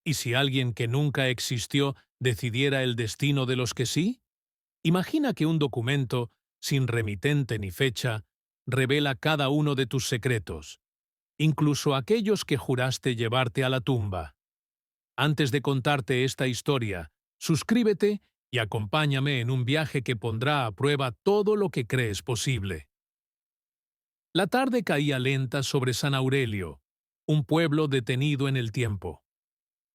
¿Y si alguien que nunca existió decidiera el destino de los que sí? Imagina que un documento, sin remitente ni fecha, revela cada uno de tus secretos, incluso aquellos que juraste llevarte a la tumba. Antes de contarte esta historia, suscríbete y acompáñame en un viaje que pondrá a prueba todo lo que crees posible. La tarde caía lenta sobre San Aurelio, un pueblo detenido en el tiempo.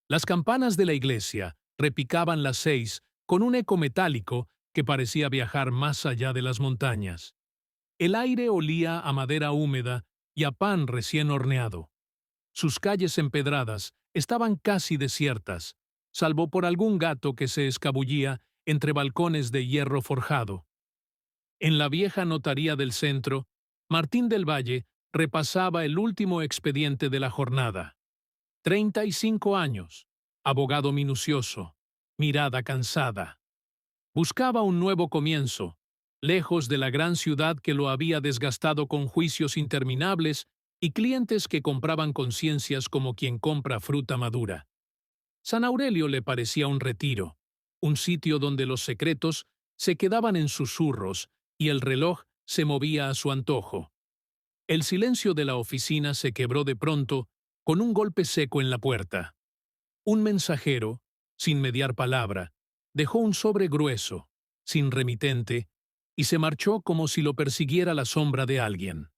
Las campanas de la iglesia repicaban las 6 con un eco metálico que parecía viajar más allá de las montañas. El aire olía a madera húmeda y a pan recién horneado. Sus calles empedradas estaban casi desiertas, salvo por algún gato que se escabullía entre balcones de hierro forjado. En la vieja notaría del centro, Martín del Valle repasaba el último expediente de la jornada. 35 años, abogado minucioso, mirada cansada. Buscaba un nuevo comienzo, lejos de la gran ciudad que lo había desgastado con juicios interminables y clientes que compraban conciencias como quien compra fruta madura. San Aurelio le parecía un retiro, un sitio donde los secretos se quedaban en susurros y el reloj se movía a su antojo. El silencio de la oficina se quebró de pronto con un golpe seco en la puerta. Un mensajero, sin mediar palabra, dejó un sobre grueso, sin remitente, y se marchó como si lo persiguiera la sombra de alguien.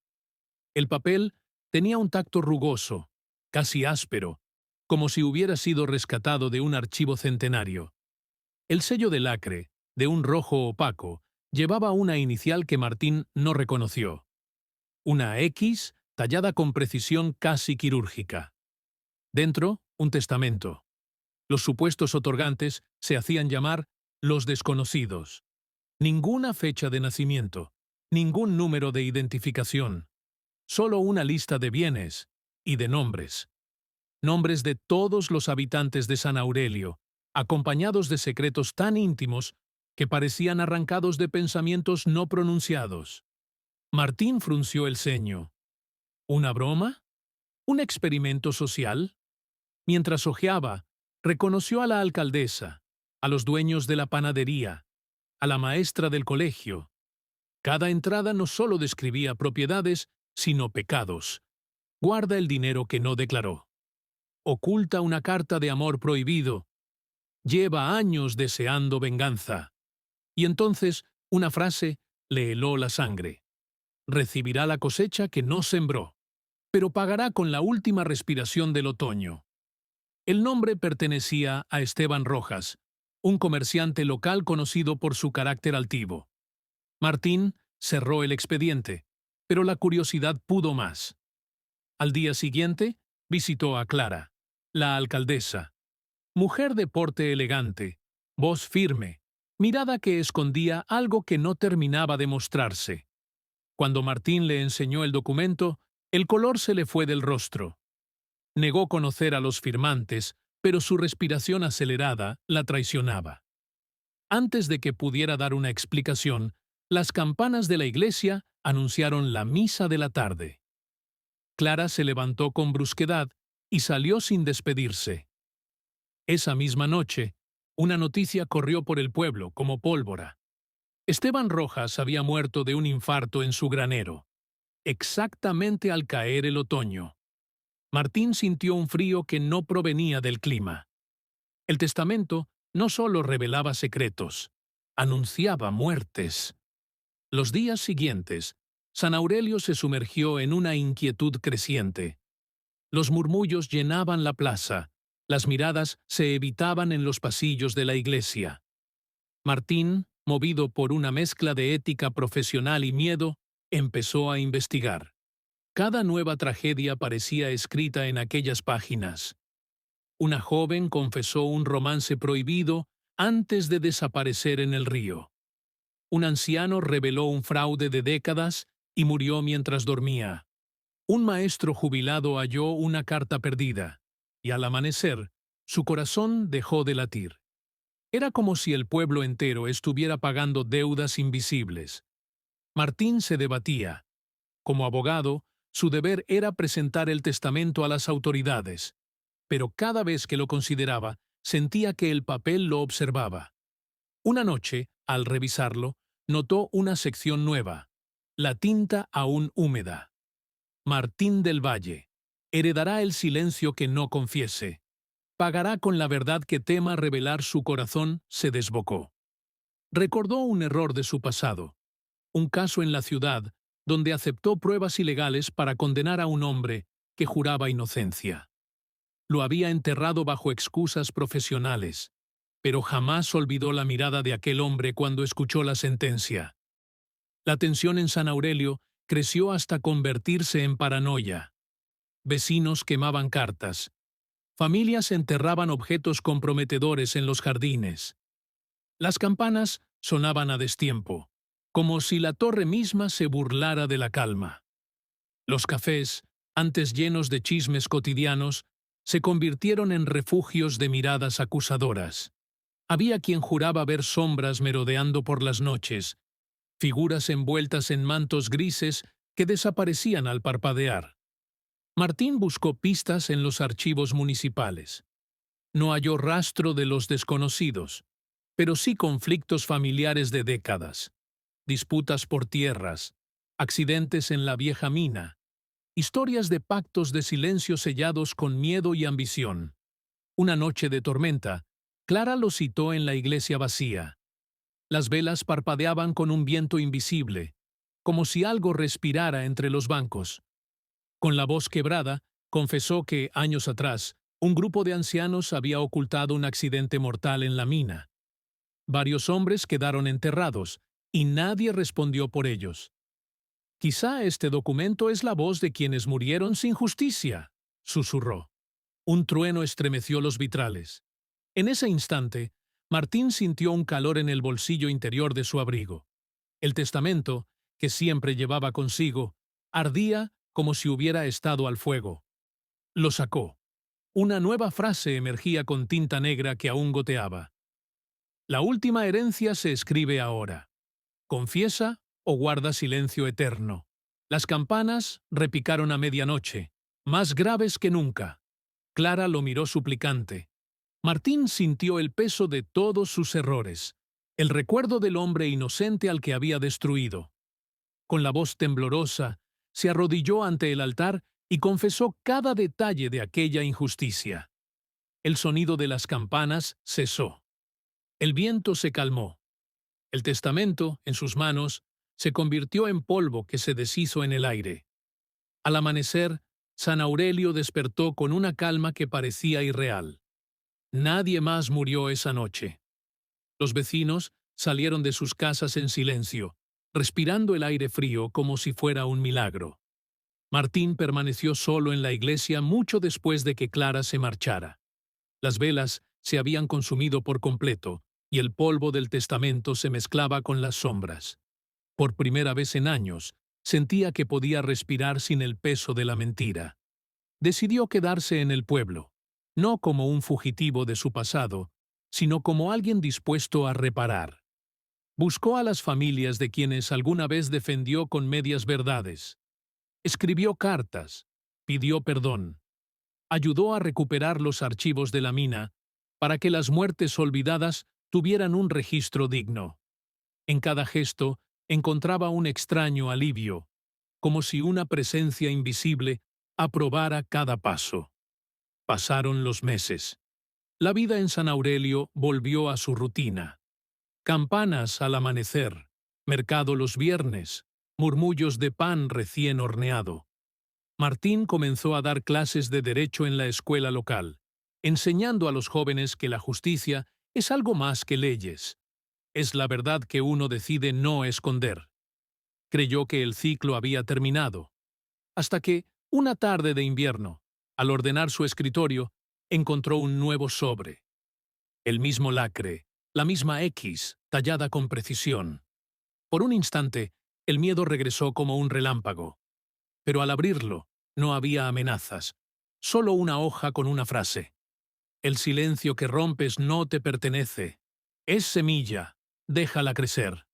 El papel tenía un tacto rugoso, casi áspero, como si hubiera sido rescatado de un archivo centenario. El sello de lacre, de un rojo opaco, llevaba una inicial que Martín no reconoció. Una X tallada con precisión casi quirúrgica. Dentro, un testamento. Los supuestos otorgantes se hacían llamar los desconocidos. Ninguna fecha de nacimiento, ningún número de identificación, solo una lista de bienes y de nombres. Nombres de todos los habitantes de San Aurelio, acompañados de secretos tan íntimos que parecían arrancados de pensamientos no pronunciados. Martín frunció el ceño. ¿Una broma? ¿Un experimento social? Mientras hojeaba, reconoció a la alcaldesa, a los dueños de la panadería, a la maestra del colegio. Cada entrada no solo describía propiedades, sino pecados. Guarda el dinero que no declaró. Oculta una carta de amor prohibido. Lleva años deseando venganza. Y entonces una frase le heló la sangre. Recibirá la cosecha que no sembró, pero pagará con la última respiración del otoño. El nombre pertenecía a Esteban Rojas, un comerciante local conocido por su carácter altivo. Martín cerró el expediente, pero la curiosidad pudo más. Al día siguiente, visitó a Clara, la alcaldesa. Mujer de porte elegante, voz firme, mirada que escondía algo que no terminaba de mostrarse. Cuando Martín le enseñó el documento, el color se le fue del rostro. Negó conocer a los firmantes, pero su respiración acelerada la traicionaba. Antes de que pudiera dar una explicación, las campanas de la iglesia anunciaron la misa de la tarde. Clara se levantó con brusquedad y salió sin despedirse. Esa misma noche, una noticia corrió por el pueblo como pólvora. Esteban Rojas había muerto de un infarto en su granero, exactamente al caer el otoño. Martín sintió un frío que no provenía del clima. El testamento no solo revelaba secretos, anunciaba muertes. Los días siguientes, San Aurelio se sumergió en una inquietud creciente. Los murmullos llenaban la plaza, las miradas se evitaban en los pasillos de la iglesia. Martín, movido por una mezcla de ética profesional y miedo, empezó a investigar. Cada nueva tragedia parecía escrita en aquellas páginas. Una joven confesó un romance prohibido antes de desaparecer en el río. Un anciano reveló un fraude de décadas y murió mientras dormía. Un maestro jubilado halló una carta perdida, y al amanecer, su corazón dejó de latir. Era como si el pueblo entero estuviera pagando deudas invisibles. Martín se debatía. Como abogado, su deber era presentar el testamento a las autoridades. pero cada vez que lo consideraba, sentía que el papel lo observaba. Una noche, al revisarlo, notó una sección nueva, la tinta aún húmeda. Martín del Valle. Heredará el silencio que no confiese. Pagará con la verdad que tema revelar su corazón, se desbocó. Recordó un error de su pasado, un caso en la ciudad donde aceptó pruebas ilegales para condenar a un hombre que juraba inocencia. Lo había enterrado bajo excusas profesionales, pero jamás olvidó la mirada de aquel hombre cuando escuchó la sentencia. La tensión en San Aurelio creció hasta convertirse en paranoia. Vecinos quemaban cartas. Familias enterraban objetos comprometedores en los jardines. Las campanas sonaban a destiempo, como si la torre misma se burlara de la calma. Los cafés, antes llenos de chismes cotidianos, se convirtieron en refugios de miradas acusadoras. Había quien juraba ver sombras merodeando por las noches, figuras envueltas en mantos grises que desaparecían al parpadear. Martín buscó pistas en los archivos municipales. No halló rastro de los desconocidos, pero sí conflictos familiares de décadas, disputas por tierras, accidentes en la vieja mina, historias de pactos de silencio sellados con miedo y ambición. Una noche de tormenta, Clara lo citó en la iglesia vacía. Las velas parpadeaban con un viento invisible, como si algo respirara entre los bancos. Con la voz quebrada, confesó que, años atrás, un grupo de ancianos había ocultado un accidente mortal en la mina. Varios hombres quedaron enterrados, y nadie respondió por ellos. «Quizá este documento es la voz de quienes murieron sin justicia», susurró. Un trueno estremeció los vitrales. En ese instante, Martín sintió un calor en el bolsillo interior de su abrigo. El testamento, que siempre llevaba consigo, ardía como si hubiera estado al fuego. Lo sacó. Una nueva frase emergía con tinta negra que aún goteaba. La última herencia se escribe ahora. Confiesa o guarda silencio eterno. Las campanas repicaron a medianoche, más graves que nunca. Clara lo miró suplicante. Martín sintió el peso de todos sus errores, el recuerdo del hombre inocente al que había destruido. Con la voz temblorosa, se arrodilló ante el altar y confesó cada detalle de aquella injusticia. El sonido de las campanas cesó. El viento se calmó. El testamento, en sus manos, se convirtió en polvo que se deshizo en el aire. Al amanecer, San Aurelio despertó con una calma que parecía irreal. Nadie más murió esa noche. Los vecinos salieron de sus casas en silencio, respirando el aire frío como si fuera un milagro. Martín permaneció solo en la iglesia mucho después de que Clara se marchara. Las velas se habían consumido por completo, y el polvo del testamento se mezclaba con las sombras. Por primera vez en años, sentía que podía respirar sin el peso de la mentira. Decidió quedarse en el pueblo, no como un fugitivo de su pasado, sino como alguien dispuesto a reparar. Buscó a las familias de quienes alguna vez defendió con medias verdades. Escribió cartas, pidió perdón. Ayudó a recuperar los archivos de la mina para que las muertes olvidadas tuvieran un registro digno. En cada gesto encontraba un extraño alivio, como si una presencia invisible aprobara cada paso. Pasaron los meses. La vida en San Aurelio volvió a su rutina. Campanas al amanecer, mercado los viernes, murmullos de pan recién horneado. Martín comenzó a dar clases de derecho en la escuela local, enseñando a los jóvenes que la justicia es algo más que leyes. Es la verdad que uno decide no esconder. Creyó que el ciclo había terminado, hasta que, una tarde de invierno, al ordenar su escritorio, encontró un nuevo sobre. El mismo lacre, la misma X, tallada con precisión. Por un instante, el miedo regresó como un relámpago. Pero al abrirlo, no había amenazas, solo una hoja con una frase. El silencio que rompes no te pertenece. Es semilla, déjala crecer.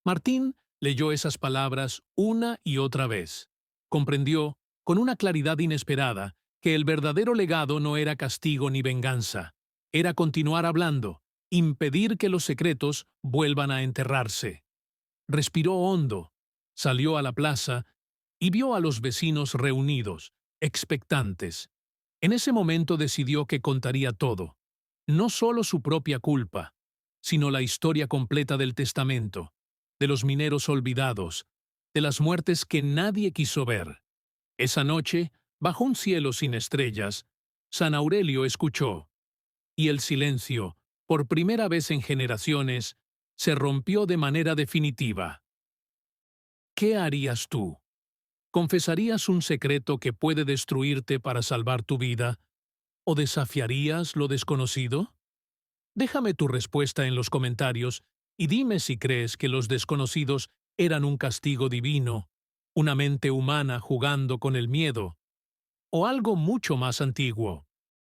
Martín leyó esas palabras una y otra vez. Comprendió, con una claridad inesperada, que el verdadero legado no era castigo ni venganza, era continuar hablando, impedir que los secretos vuelvan a enterrarse. Respiró hondo, salió a la plaza y vio a los vecinos reunidos, expectantes. En ese momento decidió que contaría todo, no solo su propia culpa, sino la historia completa del testamento, de los mineros olvidados, de las muertes que nadie quiso ver. Esa noche, bajo un cielo sin estrellas, San Aurelio escuchó, y el silencio, por primera vez en generaciones, se rompió de manera definitiva. ¿Qué harías tú? ¿Confesarías un secreto que puede destruirte para salvar tu vida? ¿O desafiarías lo desconocido? Déjame tu respuesta en los comentarios y dime si crees que los desconocidos eran un castigo divino, una mente humana jugando con el miedo, o algo mucho más antiguo.